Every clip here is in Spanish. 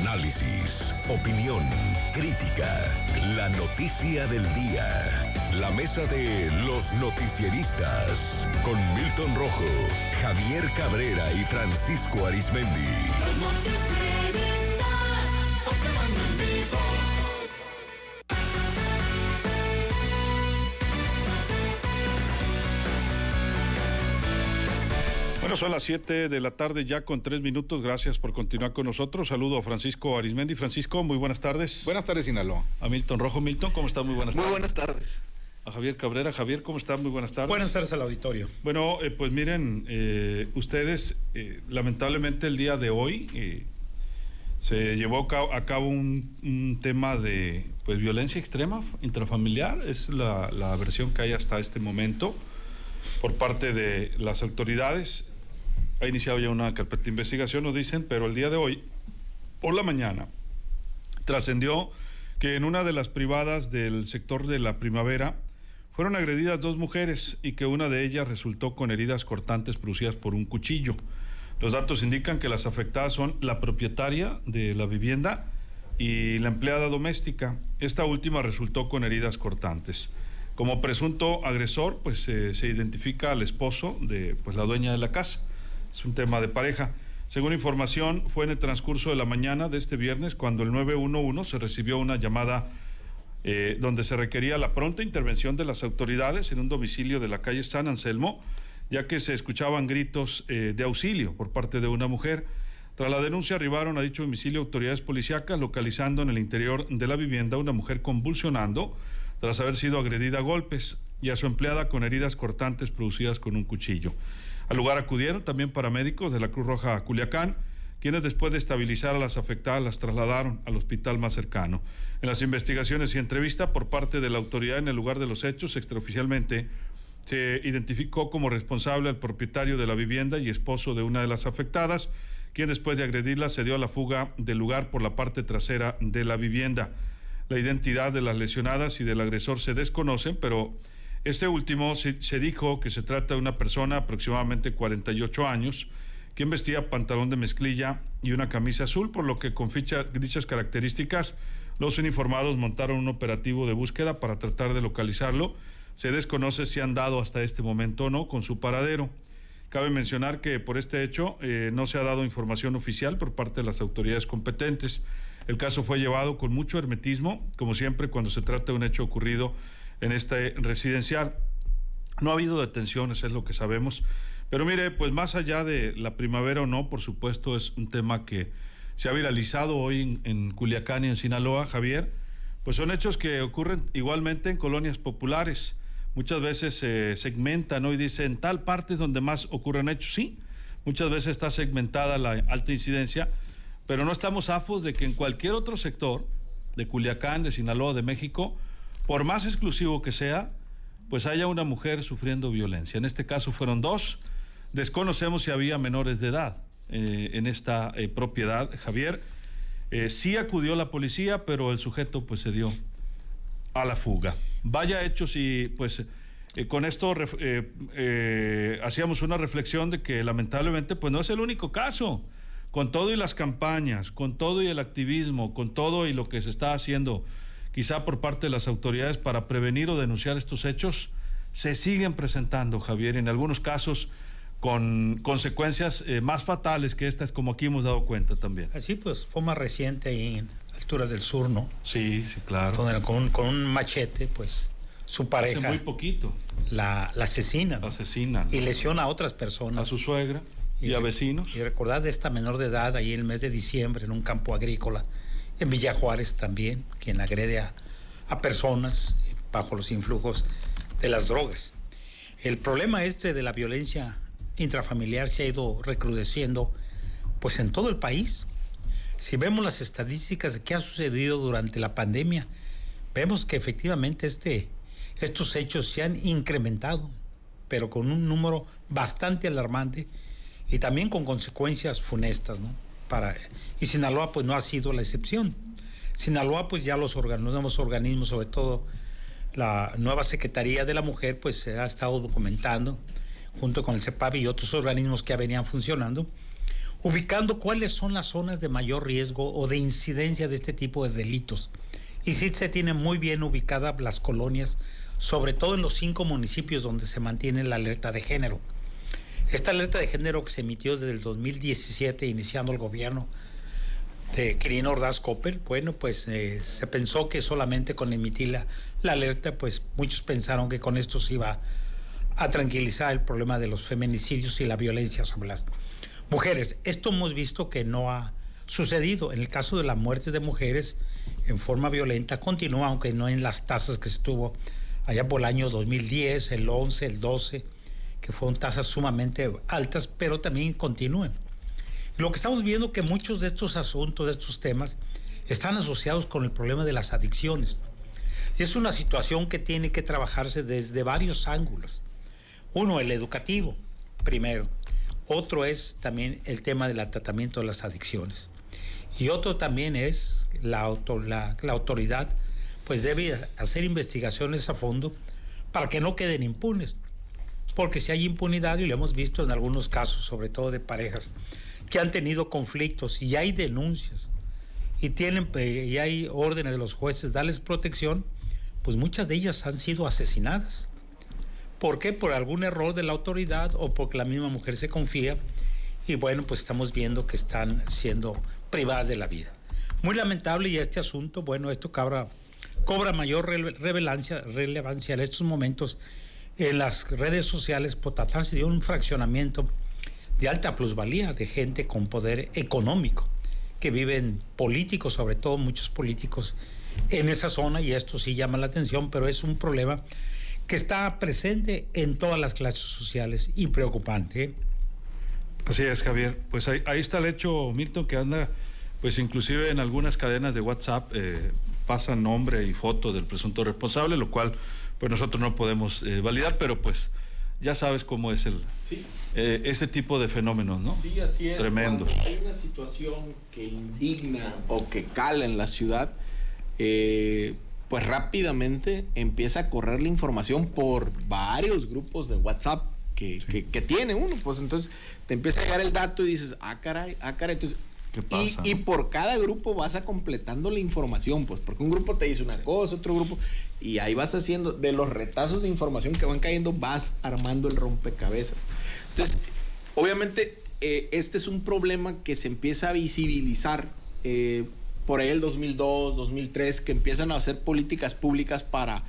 Análisis, opinión, crítica, la noticia del día. La mesa de los noticieristas con Milton Rojo, Javier Cabrera y Francisco Arizmendi. Los noticieristas observando en vivo. Bueno, son las 7 de la tarde ya con 3 minutos. Gracias por continuar con nosotros. Saludo a Francisco Arizmendi. Francisco, muy buenas tardes. Buenas tardes, Sinaloa. A Milton Rojo. Milton, ¿cómo estás? Muy buenas tardes. Muy buenas tardes. A Javier Cabrera. Javier, ¿cómo estás? Muy buenas tardes. Buenas tardes al auditorio. Bueno, pues miren, ustedes, lamentablemente el día de hoy se llevó a cabo un tema de pues violencia extrema intrafamiliar. Es la versión que hay hasta este momento por parte de las autoridades. Ha iniciado ya una carpeta de investigación, nos dicen, pero el día de hoy, por la mañana, trascendió que en una de las privadas del sector de La Primavera fueron agredidas 2 mujeres y que una de ellas resultó con heridas cortantes producidas por un cuchillo. Los datos indican que las afectadas son la propietaria de la vivienda y la empleada doméstica. Esta última resultó con heridas cortantes. Como presunto agresor, pues se identifica al esposo de pues la dueña de la casa. Es un tema de pareja. Según información, fue en el transcurso de la mañana de este viernes cuando el 911 se recibió una llamada donde se requería la pronta intervención de las autoridades en un domicilio de la calle San Anselmo, ya que se escuchaban gritos de auxilio por parte de una mujer. Tras la denuncia arribaron a dicho domicilio autoridades policíacas, localizando en el interior de la vivienda una mujer convulsionando tras haber sido agredida a golpes y a su empleada con heridas cortantes producidas con un cuchillo. Al lugar acudieron también paramédicos de la Cruz Roja Culiacán, quienes después de estabilizar a las afectadas las trasladaron al hospital más cercano. En las investigaciones y entrevista por parte de la autoridad en el lugar de los hechos, extraoficialmente se identificó como responsable al propietario de la vivienda y esposo de una de las afectadas, quien después de agredirla se dio a la fuga del lugar por la parte trasera de la vivienda. La identidad de las lesionadas y del agresor se desconocen, pero este último se dijo que se trata de una persona aproximadamente 48 años, quien vestía pantalón de mezclilla y una camisa azul, por lo que con dichas características los uniformados montaron un operativo de búsqueda para tratar de localizarlo. Se desconoce si han dado hasta este momento o no con su paradero. Cabe mencionar que por este hecho no se ha dado información oficial por parte de las autoridades competentes. El caso fue llevado con mucho hermetismo, como siempre cuando se trata de un hecho ocurrido en este residencial. No ha habido detenciones, es lo que sabemos. Pero mire, pues más allá de La Primavera o no, por supuesto es un tema que se ha viralizado hoy en Culiacán y en Sinaloa, Javier. Pues son hechos que ocurren igualmente en colonias populares. Muchas veces se segmentan, ¿no? Y dicen, tal parte es donde más ocurren hechos. Sí, muchas veces está segmentada la alta incidencia, pero no estamos afos de que en cualquier otro sector de Culiacán, de Sinaloa, de México, por más exclusivo que sea, pues haya una mujer sufriendo violencia. En este caso fueron 2. Desconocemos si había menores de edad en esta propiedad, Javier. Sí acudió la policía, pero el sujeto pues se dio a la fuga. Vaya hechos y pues con esto hacíamos una reflexión de que lamentablemente pues no es el único caso. Con todo y las campañas, con todo y el activismo, con todo y lo que se está haciendo quizá por parte de las autoridades para prevenir o denunciar estos hechos, se siguen presentando, Javier, en algunos casos con consecuencias más fatales que estas, como aquí hemos dado cuenta también. Así pues, fue más reciente ahí en alturas del sur, ¿no? Sí, sí, claro. Donde con un machete, pues, su pareja... Hace muy poquito. La asesina. La asesina. Y lesiona a otras personas. A su suegra y a vecinos. Y recordar de esta menor de edad ahí en el mes de diciembre en un campo agrícola, en Villa Juárez también, quien agrede a personas bajo los influjos de las drogas. El problema de la violencia intrafamiliar se ha ido recrudeciendo pues en todo el país. Si vemos las estadísticas de qué ha sucedido durante la pandemia, vemos que efectivamente estos hechos se han incrementado, pero con un número bastante alarmante y también con consecuencias funestas, ¿no? Y Sinaloa pues no ha sido la excepción. Sinaloa pues ya los nuevos organismos, sobre todo la nueva Secretaría de la Mujer, pues se ha estado documentando junto con el CEPAV y otros organismos que ya venían funcionando, ubicando cuáles son las zonas de mayor riesgo o de incidencia de este tipo de delitos. Y sí se tienen muy bien ubicadas las colonias, sobre todo en los 5 municipios donde se mantiene la alerta de género. Esta alerta de género que se emitió desde el 2017, iniciando el gobierno de Quirino Ordaz Coppel, bueno, pues se pensó que solamente con emitir la alerta, pues muchos pensaron que con esto se iba a tranquilizar el problema de los feminicidios y la violencia sobre las mujeres. Esto hemos visto que no ha sucedido. En el caso de la muerte de mujeres en forma violenta, continúa, aunque no en las tasas que estuvo allá por el año 2010, el 11, el 12, que fueron tasas sumamente altas, pero también continúan. Lo que estamos viendo que muchos de estos asuntos, de estos temas, están asociados con el problema de las adicciones. Y es una situación que tiene que trabajarse desde varios ángulos. Uno, el educativo, primero. Otro es también el tema del tratamiento de las adicciones. Y otro también es la autoridad, pues debe hacer investigaciones a fondo para que no queden impunes. Porque si hay impunidad, y lo hemos visto en algunos casos, sobre todo de parejas, que han tenido conflictos y hay denuncias y hay órdenes de los jueces darles protección, pues muchas de ellas han sido asesinadas. ¿Por qué? Por algún error de la autoridad o porque la misma mujer se confía y bueno, pues estamos viendo que están siendo privadas de la vida. Muy lamentable, y este asunto, bueno, esto cobra mayor relevancia en estos momentos en las redes sociales, por tratarse de un fraccionamiento de alta plusvalía, de gente con poder económico, que viven políticos, sobre todo muchos políticos en esa zona, y esto sí llama la atención, pero es un problema que está presente en todas las clases sociales y preocupante, ¿eh? Así es, Javier. Pues ahí está el hecho, Milton, que anda, pues inclusive en algunas cadenas de WhatsApp pasan nombre y foto del presunto responsable, lo cual pues nosotros no podemos validar, pero pues ya sabes cómo es ese tipo de fenómenos, ¿no? Sí, así es. Tremendos. Cuando hay una situación que indigna o que cala en la ciudad, pues rápidamente empieza a correr la información por varios grupos de WhatsApp que tiene uno. Pues entonces te empieza a llegar el dato y dices, caray. Entonces, ¿qué pasa? Y por cada grupo vas a completando la información, pues, porque un grupo te dice una cosa, otro grupo, y ahí vas haciendo, de los retazos de información que van cayendo, vas armando el rompecabezas. Entonces, obviamente, este es un problema que se empieza a visibilizar por ahí el 2002, 2003, que empiezan a hacer políticas públicas para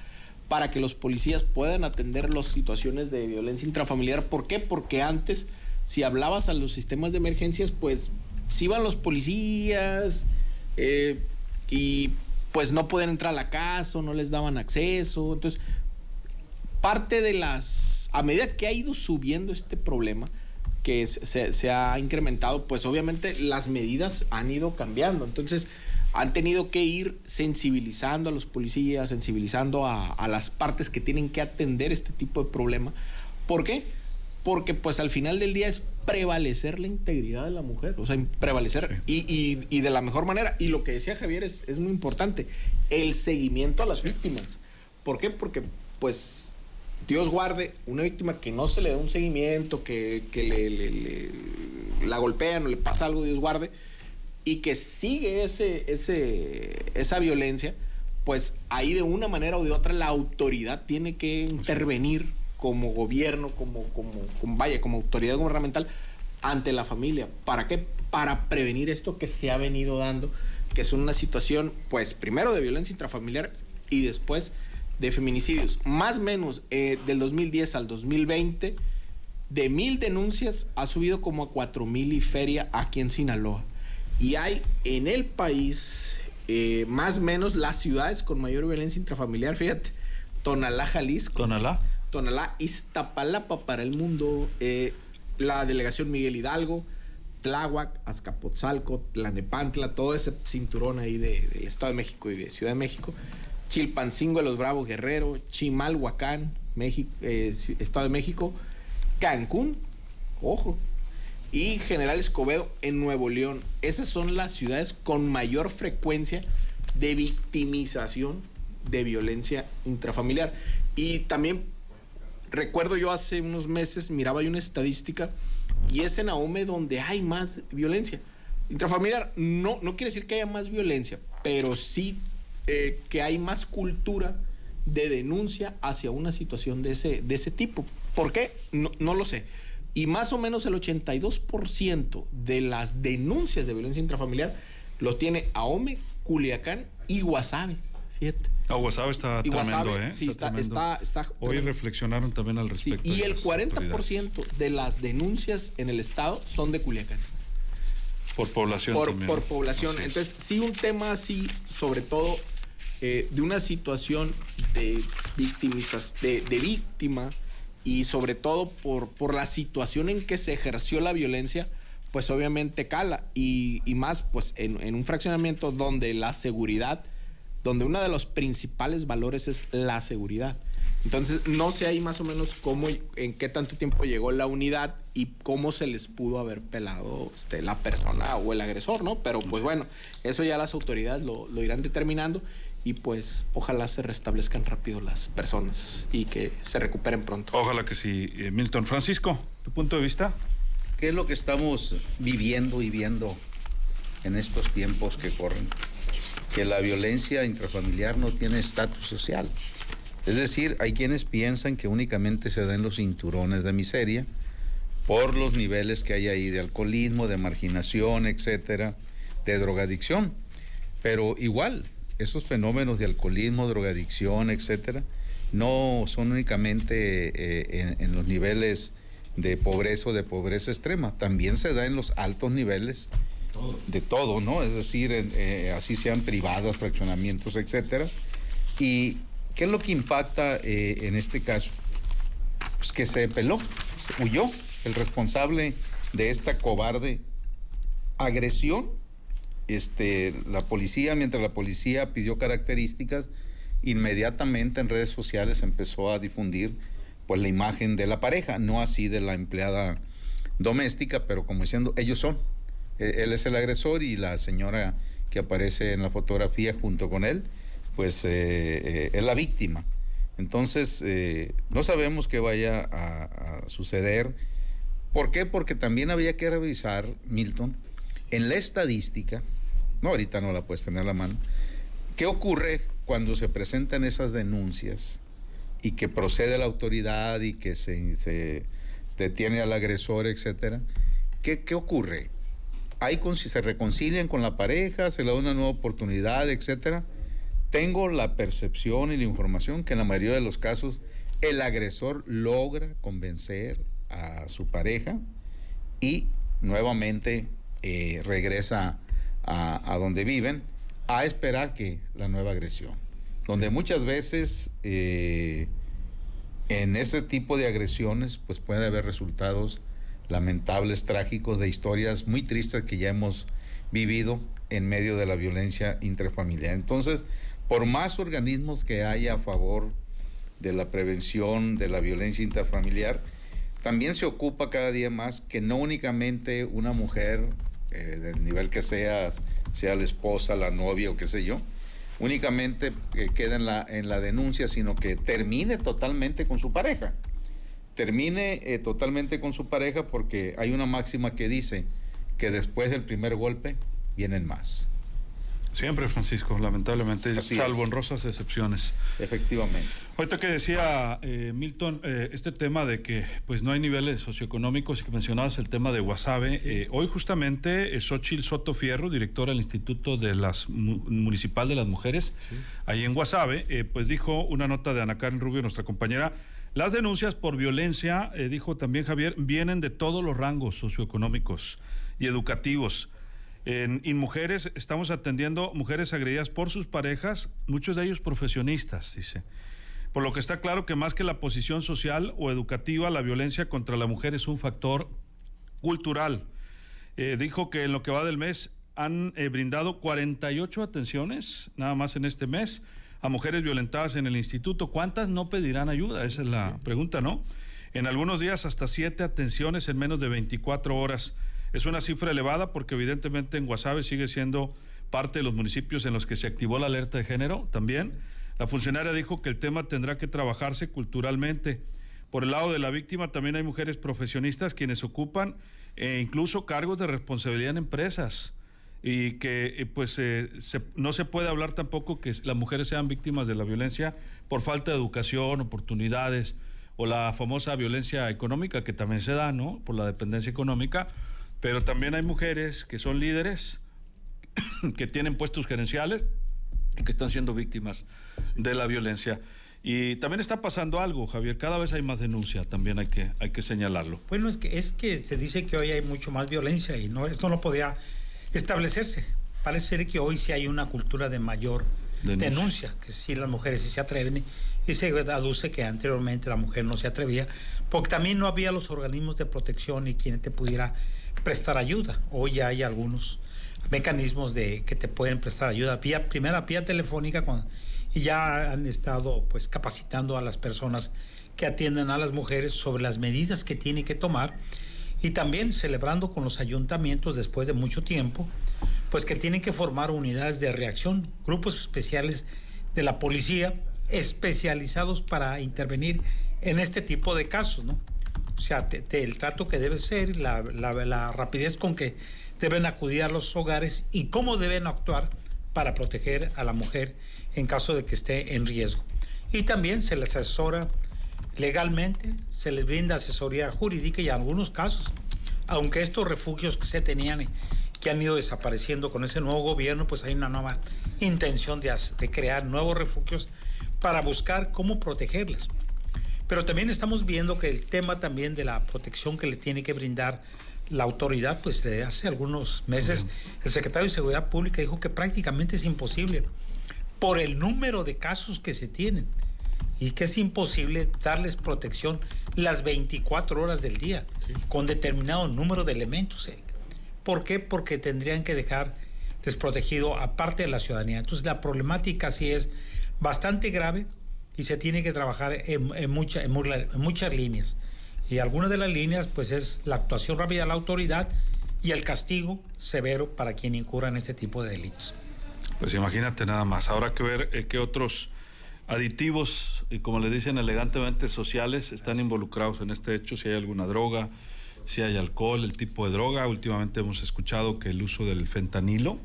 que los policías puedan atender las situaciones de violencia intrafamiliar. ¿Por qué? Porque antes, si hablabas a los sistemas de emergencias, pues si iban los policías y pues no podían entrar a la casa o no les daban acceso. Entonces, parte de a medida que ha ido subiendo este problema, que se ha incrementado, pues obviamente las medidas han ido cambiando. Entonces, han tenido que ir sensibilizando a los policías, sensibilizando a las partes que tienen que atender este tipo de problema. ¿Por qué? Porque pues al final del día es prevalecer la integridad de la mujer, o sea, prevalecer y de la mejor manera. Y lo que decía Javier es muy importante, el seguimiento a las víctimas. ¿Por qué? Porque pues Dios guarde una víctima que no se le da un seguimiento, que la golpean o le pasa algo, Dios guarde, y que sigue esa violencia, pues ahí de una manera o de otra la autoridad tiene que intervenir como gobierno, como autoridad gubernamental ante la familia. ¿Para qué? Para prevenir esto que se ha venido dando, que es una situación, pues, primero de violencia intrafamiliar y después de feminicidios. Más o menos del 2010 al 2020, de 1,000 denuncias ha subido como a 4,000 y feria aquí en Sinaloa. Y hay en el país, más o menos, las ciudades con mayor violencia intrafamiliar, fíjate, Tonalá, Jalisco. Tonalá, Iztapalapa para el mundo, la delegación Miguel Hidalgo, Tláhuac, Azcapotzalco, Tlanepantla, todo ese cinturón ahí del Estado de México y de Ciudad de México, Chilpancingo de los Bravos, Guerrero, Chimalhuacán, México, Estado de México, Cancún, ojo, y General Escobedo en Nuevo León. Esas son las ciudades con mayor frecuencia de victimización de violencia intrafamiliar. Y también recuerdo yo hace unos meses, miraba yo una estadística y es en Ahome donde hay más violencia intrafamiliar. No quiere decir que haya más violencia, pero sí que hay más cultura de denuncia hacia una situación de ese tipo. ¿Por qué? No lo sé. Y más o menos el 82% de las denuncias de violencia intrafamiliar lo tiene Ahome, Culiacán y Guasave. Fíjate. Guasave está tremendo, ¿eh? Sí, está Hoy tremendo. reflexionaron también al Sí, respecto. y el 40% de las denuncias en el estado son de Culiacán. Por población también. Por población. Así es. Entonces, sí, un tema así, sobre todo de una situación de victimización, de víctima, y sobre todo por la situación en que se ejerció la violencia, pues obviamente cala. Y más pues en un fraccionamiento donde la seguridad, donde uno de los principales valores es la seguridad. Entonces, no sé ahí más o menos cómo, en qué tanto tiempo llegó la unidad y cómo se les pudo haber pelado la persona o el agresor, ¿no? Pero pues bueno, eso ya las autoridades lo irán determinando, y pues ojalá se restablezcan rápido las personas y que se recuperen pronto. Ojalá que sí. Milton, Francisco, ¿tu punto de vista? ¿Qué es lo que estamos viviendo y viendo en estos tiempos que corren? Que la violencia intrafamiliar no tiene estatus social. Es decir, hay quienes piensan que únicamente se da en los cinturones de miseria por los niveles que hay ahí de alcoholismo, de marginación, etcétera, de drogadicción. Pero igual, esos fenómenos de alcoholismo, drogadicción, etcétera, no son únicamente en los niveles de pobreza o de pobreza extrema. También se da en los altos niveles de todo, ¿no? Es decir, así sean privadas, fraccionamientos, etcétera. ¿Y qué es lo que impacta en este caso? Pues que se peló, se huyó el responsable de esta cobarde agresión. La policía, mientras la policía pidió características, inmediatamente en redes sociales empezó a difundir pues la imagen de la pareja, no así de la empleada doméstica, pero como diciendo, ellos son. Él es el agresor y la señora que aparece en la fotografía junto con él, pues es la víctima. Entonces, no sabemos qué vaya a suceder. ¿Por qué? Porque también había que revisar, Milton, en la estadística, no, ahorita no la puedes tener a la mano, ¿qué ocurre cuando se presentan esas denuncias y que procede la autoridad y que se detiene al agresor, etcétera? ¿Qué ocurre? Se reconcilian con la pareja, se le da una nueva oportunidad, etcétera. Tengo la percepción y la información que en la mayoría de los casos el agresor logra convencer a su pareja y nuevamente regresa a donde viven a esperar que la nueva agresión, donde muchas veces en ese tipo de agresiones pues puede haber resultados lamentables, trágicos, de historias muy tristes que ya hemos vivido en medio de la violencia intrafamiliar. Entonces, por más organismos que haya a favor de la prevención de la violencia intrafamiliar, también se ocupa cada día más que no únicamente una mujer, del nivel que sea la esposa, la novia o qué sé yo, únicamente queda en la denuncia, sino que termine totalmente con su pareja. Totalmente con su pareja, porque hay una máxima que dice que después del primer golpe vienen más. Siempre, Francisco, lamentablemente, Así salvo es. honrosas excepciones. Efectivamente. Ahorita que decía Milton, este tema de que pues no hay niveles socioeconómicos, y que mencionabas el tema de Guasave, sí. Hoy justamente Xóchitl Soto Fierro, directora del Instituto de Municipal de las Mujeres, sí, ahí en Guasave, pues dijo una nota de Ana Karen Rubio, nuestra compañera, las denuncias por violencia, dijo también Javier, vienen de todos los rangos socioeconómicos y educativos. En mujeres estamos atendiendo mujeres agredidas por sus parejas, muchos de ellos profesionistas, dice. Por lo que está claro que más que la posición social o educativa, la violencia contra la mujer es un factor cultural. Dijo que en lo que va del mes han brindado 48 atenciones, nada más en este mes, a mujeres violentadas en el instituto. ¿Cuántas no pedirán ayuda? Esa es la pregunta, ¿no? En algunos días hasta 7 atenciones en menos de 24 horas. Es una cifra elevada porque evidentemente en Guasave sigue siendo parte de los municipios en los que se activó la alerta de género también. La funcionaria dijo que el tema tendrá que trabajarse culturalmente Por el lado de la víctima también hay mujeres profesionistas quienes ocupan incluso cargos de responsabilidad en empresas y que no se puede hablar tampoco que las mujeres sean víctimas de la violencia por falta de educación, oportunidades o la famosa violencia económica que también se da, ¿no? Por la dependencia económica, pero también hay mujeres que son líderes, que tienen puestos gerenciales y que están siendo víctimas de la violencia. Y también está pasando algo, Javier, cada vez hay más denuncia, también hay que señalarlo. Bueno, es que se dice que hoy hay mucho más violencia y esto no podía establecerse. Parece ser que hoy sí hay una cultura de mayor denuncia, que sí las mujeres sí se atreven y se aduce que anteriormente la mujer no se atrevía, porque también no había los organismos de protección y quien te pudiera prestar ayuda. Hoy ya hay algunos mecanismos que te pueden prestar ayuda vía telefónica y ya han estado pues capacitando a las personas que atienden a las mujeres sobre las medidas que tienen que tomar y también celebrando con los ayuntamientos después de mucho tiempo pues que tienen que formar unidades de reacción, grupos especiales de la policía especializados para intervenir en este tipo de casos, ¿no? O sea, el trato que debe ser, la rapidez con que deben acudir a los hogares y cómo deben actuar para proteger a la mujer en caso de que esté en riesgo. Y también se les asesora legalmente, se les brinda asesoría jurídica y en algunos casos, aunque estos refugios que se tenían que han ido desapareciendo con ese nuevo gobierno, pues hay una nueva intención de crear nuevos refugios para buscar cómo protegerlas. Pero también estamos viendo que el tema también de la protección que le tiene que brindar la autoridad, pues de hace algunos meses, el secretario de Seguridad Pública dijo que prácticamente es imposible por el número de casos que se tienen y que es imposible darles protección las 24 horas del día con determinado número de elementos. ¿Por qué? Porque tendrían que dejar desprotegido a parte de la ciudadanía. Entonces la problemática sí es bastante grave y se tiene que trabajar en muchas líneas. Y alguna de las líneas pues es la actuación rápida de la autoridad y el castigo severo para quien incurra en este tipo de delitos. Pues imagínate nada más. Habrá que ver qué otros aditivos, como le dicen elegantemente, sociales, están involucrados en este hecho, si hay alguna droga, si hay alcohol, el tipo de droga. Últimamente hemos escuchado que el uso del fentanilo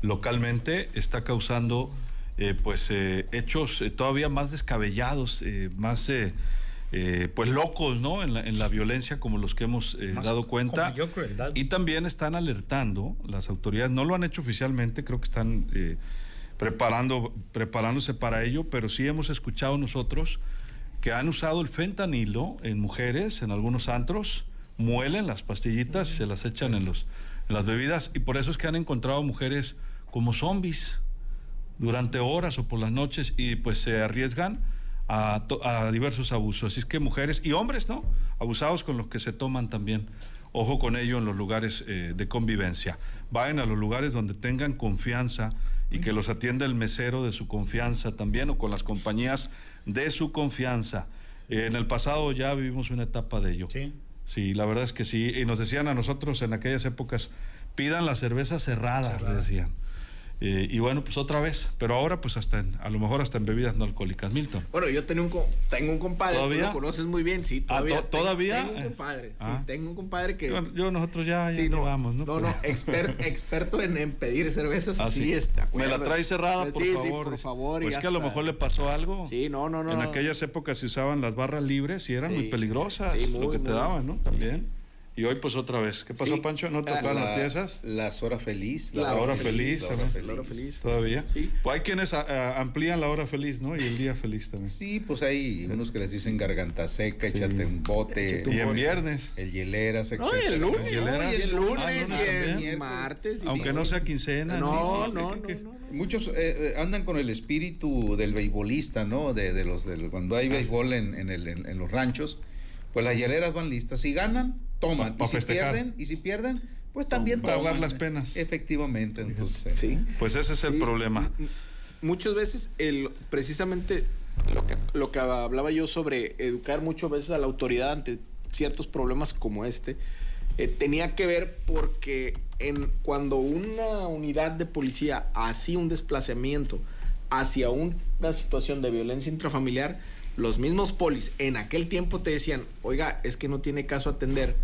localmente está causando hechos todavía más descabellados, más pues locos, ¿no? En la violencia como los que hemos dado cuenta. Y también están alertando las autoridades, no lo han hecho oficialmente, creo que están preparándose para ello, pero sí hemos escuchado nosotros que han usado el fentanilo en mujeres, en algunos antros, muelen las pastillitas y se las echan en las bebidas, y por eso es que han encontrado mujeres como zombies durante horas o por las noches y pues se arriesgan a diversos abusos. Así es que mujeres y hombres, ¿no? Abusados con los que se toman también. Ojo con ello en los lugares de convivencia. Vayan a los lugares donde tengan confianza y que los atienda el mesero de su confianza también o con las compañías de su confianza. En el pasado ya vivimos una etapa de ello. Sí, la verdad es que sí. Y nos decían a nosotros en aquellas épocas, pidan la cerveza cerrada, le decían. Y bueno, pues otra vez, pero ahora pues a lo mejor hasta en bebidas no alcohólicas. Milton. Bueno, yo tengo un compadre, ¿Todavía? tú lo conoces muy bien, sí, todavía. ¿Todavía? Tengo un compadre, tengo un compadre que... Nosotros ya llevamos, ¿no? Experto en pedir cervezas, sí. Está. Me la trae cerrada, por favor. Sí, por favor. Pues que a lo mejor le pasó algo. Sí, no. En aquellas épocas se usaban las barras libres y eran muy peligrosas, lo que te daban, ¿no? También. Y hoy pues otra vez. ¿Qué pasó, Pancho? ¿No te tocaban las piezas? Las horas feliz. La hora feliz. La hora feliz. ¿Todavía? Sí. Pues hay quienes amplían la hora feliz, ¿no? Y el día feliz también. Sí, pues hay unos que les dicen garganta seca, échate un bote. Y en viernes. El hieleras, etc. No, y el lunes. Hieleras. Y el lunes, y el martes. Aunque no sea quincena. No. Muchos andan con el espíritu del beisbolista, ¿no? Cuando hay béisbol en los ranchos, pues las hieleras van listas. Si ganan, toman. Y si pierden, pues también para toman. ahogar las penas. Efectivamente, entonces. Sí. Pues ese es el problema. Muchas veces, precisamente lo que hablaba yo sobre educar muchas veces a la autoridad ante ciertos problemas como este, tenía que ver porque cuando una unidad de policía hacía un desplazamiento hacia una situación de violencia intrafamiliar, los mismos polis en aquel tiempo te decían, oiga, es que no tiene caso atender.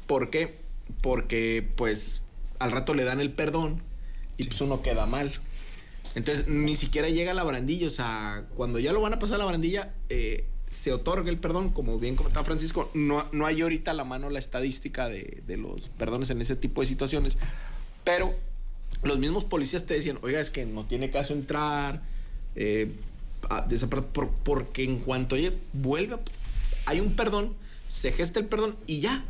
¿Por qué? Porque pues al rato le dan el perdón y pues uno queda mal. Entonces ni siquiera llega a la barandilla, o sea, cuando ya lo van a pasar a la barandilla, se otorga el perdón, como bien comentaba Francisco. No hay ahorita a la mano la estadística de los perdones en ese tipo de situaciones, pero los mismos policías te decían, oiga, es que no tiene caso entrar, porque en cuanto vuelve, hay un perdón, se gesta el perdón y ya.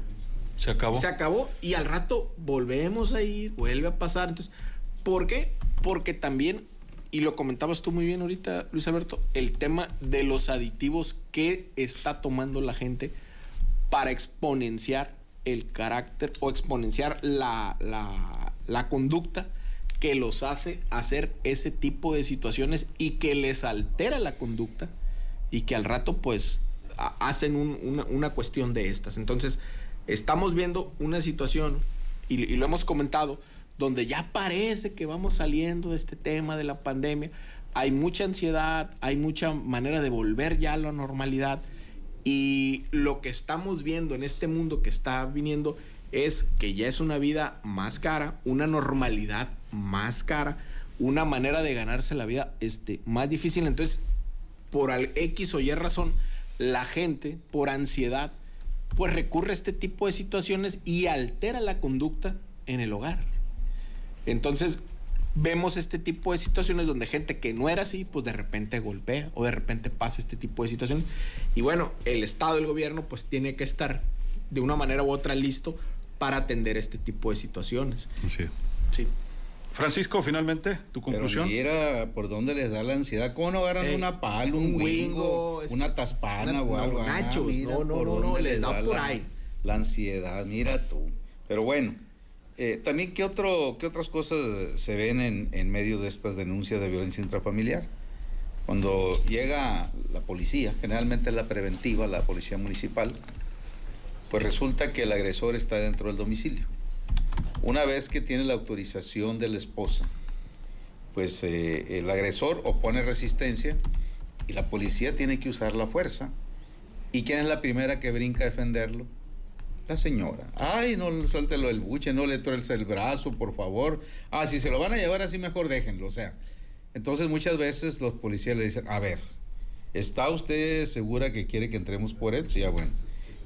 Se acabó. Se acabó y al rato volvemos a ir, vuelve a pasar. Entonces, ¿por qué? Porque también, y lo comentabas tú muy bien ahorita, Luis Alberto, el tema de los aditivos que está tomando la gente para exponenciar el carácter o exponenciar la conducta que los hace hacer ese tipo de situaciones y que les altera la conducta y que al rato pues hacen una cuestión de estas. Entonces estamos viendo una situación y lo hemos comentado donde ya parece que vamos saliendo de este tema de la pandemia. Hay mucha ansiedad, hay mucha manera de volver ya a la normalidad y lo que estamos viendo en este mundo que está viniendo es que ya es una vida más cara, una normalidad más cara, una manera de ganarse la vida más difícil. Entonces, por X o Y razón, la gente, por ansiedad, pues recurre a este tipo de situaciones y altera la conducta en el hogar. Entonces, vemos este tipo de situaciones donde gente que no era así, pues de repente golpea o de repente pasa este tipo de situaciones. Y bueno, el Estado, el gobierno, pues tiene que estar de una manera u otra listo para atender este tipo de situaciones. Sí. Sí. Francisco, finalmente, tu conclusión. Pero mira por dónde les da la ansiedad. ¿Cómo no agarran una pala, un wingo, una taspana o algo? Nachos, no, les da por ahí. La ansiedad, mira tú. Pero bueno, también, ¿qué otras cosas se ven en medio de estas denuncias de violencia intrafamiliar? Cuando llega la policía, generalmente es la preventiva, la policía municipal, pues resulta que el agresor está dentro del domicilio. Una vez que tiene la autorización de la esposa, pues el agresor opone resistencia y la policía tiene que usar la fuerza. ¿Y quién es la primera que brinca a defenderlo? La señora. Ay, no suéltelo el buche, no le tuerce el brazo, por favor. Ah, si se lo van a llevar así, mejor déjenlo. O sea, entonces muchas veces los policías le dicen, a ver, ¿está usted segura que quiere que entremos por él? Sí, ya bueno.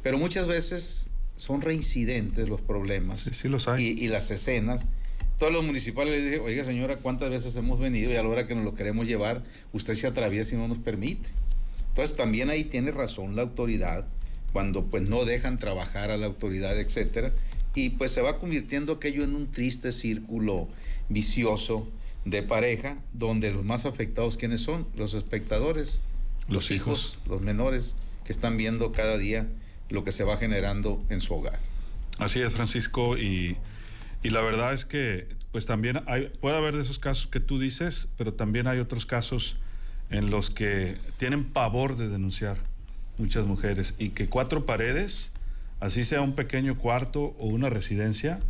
Pero muchas veces son reincidentes los problemas. Sí, los hay. Y las escenas. Todos los municipales le dicen, oiga señora, ¿cuántas veces hemos venido y a la hora que nos lo queremos llevar, usted se atraviesa y no nos permite? Entonces también ahí tiene razón la autoridad, cuando pues no dejan trabajar a la autoridad, etcétera, y pues se va convirtiendo aquello en un triste círculo vicioso de pareja, donde los más afectados, ¿quiénes son? Los espectadores, los hijos, los menores, que están viendo cada día lo que se va generando en su hogar. Así es, Francisco, y la verdad es que pues también puede haber de esos casos que tú dices, pero también hay otros casos en los que tienen pavor de denunciar muchas mujeres y que 4 paredes, así sea un pequeño cuarto o una residencia,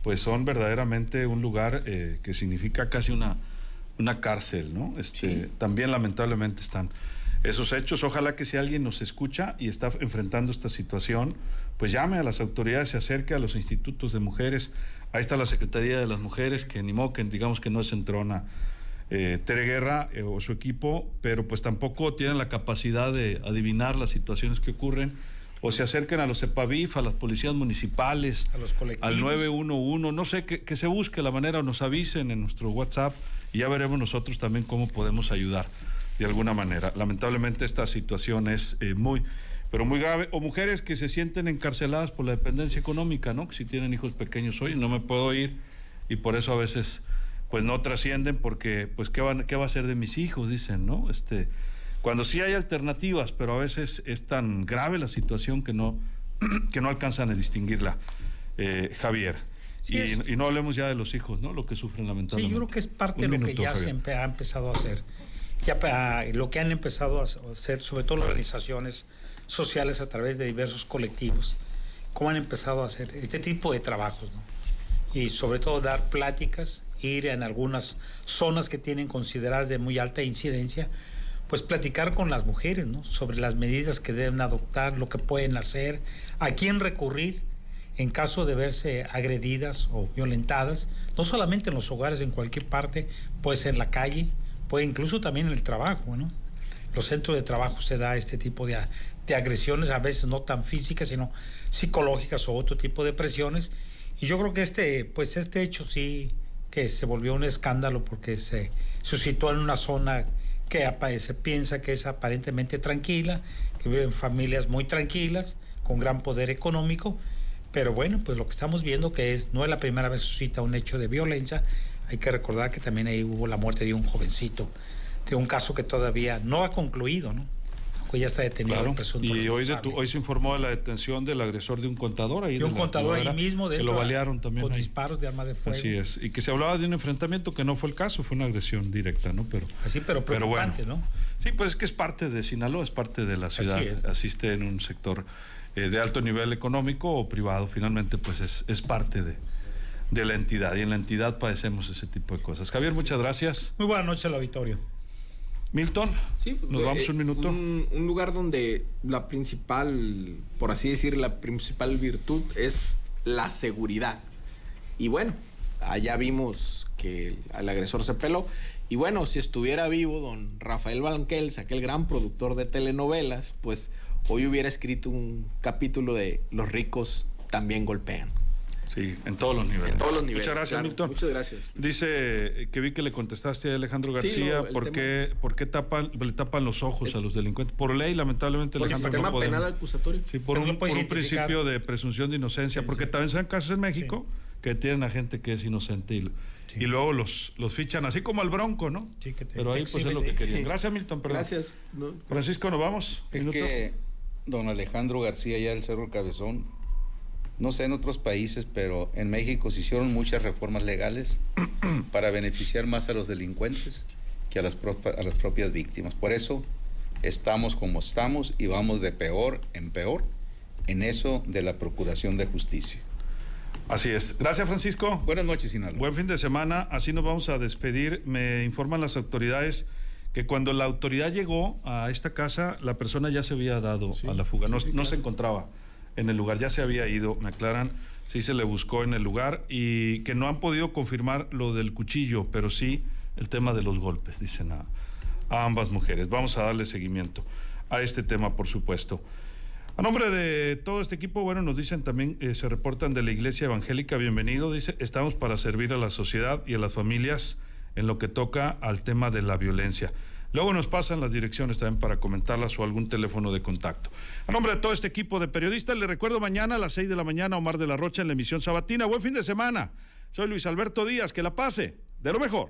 pues son verdaderamente un lugar que significa casi una cárcel, ¿no? Sí. También lamentablemente están esos hechos. Ojalá que si alguien nos escucha y está enfrentando esta situación, pues llame a las autoridades, se acerque a los institutos de mujeres. Ahí está la Secretaría de las Mujeres, que ni modo que digamos que no es entrona Tere Guerra o su equipo, pero pues tampoco tienen la capacidad de adivinar las situaciones que ocurren, o se acerquen a los EPAVIF, a las policías municipales, a los colectivos, al 911, no sé, que se busque la manera, o nos avisen en nuestro WhatsApp y ya veremos nosotros también cómo podemos ayudar de alguna manera. Lamentablemente esta situación es muy grave. O mujeres que se sienten encarceladas por la dependencia económica, ¿no? Si tienen hijos pequeños, oye, no me puedo ir, y por eso a veces pues no trascienden, porque pues qué va a ser de mis hijos, dicen, ¿no? Cuando sí hay alternativas, pero a veces es tan grave la situación que no alcanzan a distinguirla, Javier. Sí, y no hablemos ya de los hijos, ¿no? Lo que sufren lamentablemente. Sí, yo creo que es parte de lo que ya se ha empezado a hacer. Lo que han empezado a hacer, sobre todo las organizaciones sociales a través de diversos colectivos, cómo han empezado a hacer este tipo de trabajos, ¿no? Y sobre todo dar pláticas, ir en algunas zonas que tienen consideradas de muy alta incidencia, pues platicar con las mujeres, ¿no? Sobre las medidas que deben adoptar, lo que pueden hacer, a quién recurrir en caso de verse agredidas o violentadas, no solamente en los hogares, en cualquier parte, puede ser en la calle, puede incluso también en el trabajo, ¿no? Los centros de trabajo se da este tipo de agresiones, a veces no tan físicas, sino psicológicas o otro tipo de presiones. Y yo creo que este hecho sí que se volvió un escándalo porque se suscitó en una zona que se piensa que es aparentemente tranquila, que viven familias muy tranquilas, con gran poder económico, pero bueno, pues lo que estamos viendo que no es la primera vez que suscita un hecho de violencia. Hay que recordar que también ahí hubo la muerte de un jovencito, de un caso que todavía no ha concluido, ¿no? Pues ya está detenido Claro. el presunto Y responsable. hoy se informó de la detención del agresor de un contador ahí. De un contador ahí mismo, que lo balearon también con ahí. disparos de arma de fuego. Así es. Y que se hablaba de un enfrentamiento que no fue el caso, fue una agresión directa, ¿no? Pero Preocupante, bueno. ¿no? Sí, pues es que es parte de Sinaloa, es parte de la ciudad. Así es. Asiste en un sector de alto nivel económico o privado. Finalmente, pues es parte de la entidad. Y en la entidad padecemos ese tipo de cosas. Javier, muchas gracias. Muy buenas noches al auditorio. Milton, Sí, nos vamos un minuto. Un lugar donde la principal, por así decir, la principal virtud es la seguridad. Y bueno, allá vimos que el agresor se peló. Y bueno, si estuviera vivo don Rafael Banquels, aquel gran productor de telenovelas, pues hoy hubiera escrito un capítulo de Los ricos también golpean. Sí, en todos los niveles. En todos los niveles. Muchas gracias, claro. Milton. Muchas gracias. Dice que vi que le contestaste a Alejandro Sí, García no, el por qué le tapan los ojos a los delincuentes. Por ley, lamentablemente, Por el Alejandro, sistema no podemos. penal acusatorio. Sí, por Pero no un puedes identificar. principio de presunción de inocencia, Sí, porque sí. también se dan casos en México que tienen a gente que es inocente y luego los fichan, así como al Bronco, ¿no? Sí, que te Pero ahí pues es lo exhiben. que querían. Gracias, Milton. Perdón. Gracias. No. Francisco, ¿nos vamos? Es Minuto. que don Alejandro García, ya del Cerro Cabezón, no sé en otros países, pero en México se hicieron muchas reformas legales para beneficiar más a los delincuentes que a las propias víctimas. Por eso estamos como estamos y vamos de peor en peor en eso de la procuración de justicia. Así es. Gracias, Francisco. Buenas noches, Sinaloa. Buen fin de semana. Así nos vamos a despedir. Me informan las autoridades que cuando la autoridad llegó a esta casa, la persona ya se había dado a la fuga. No se encontraba en el lugar, ya se había ido, me aclaran. Sí se le buscó en el lugar y que no han podido confirmar lo del cuchillo, pero sí el tema de los golpes, dicen a ambas mujeres. Vamos a darle seguimiento a este tema, por supuesto. A nombre de todo este equipo, bueno, nos dicen también, se reportan de la Iglesia Evangélica, bienvenido, dice, estamos para servir a la sociedad y a las familias en lo que toca al tema de la violencia. Luego nos pasan las direcciones también para comentarlas o algún teléfono de contacto. A nombre de todo este equipo de periodistas, les recuerdo mañana a las 6 de la mañana, Omar de la Rocha en la emisión sabatina. Buen fin de semana. Soy Luis Alberto Díaz, que la pase de lo mejor.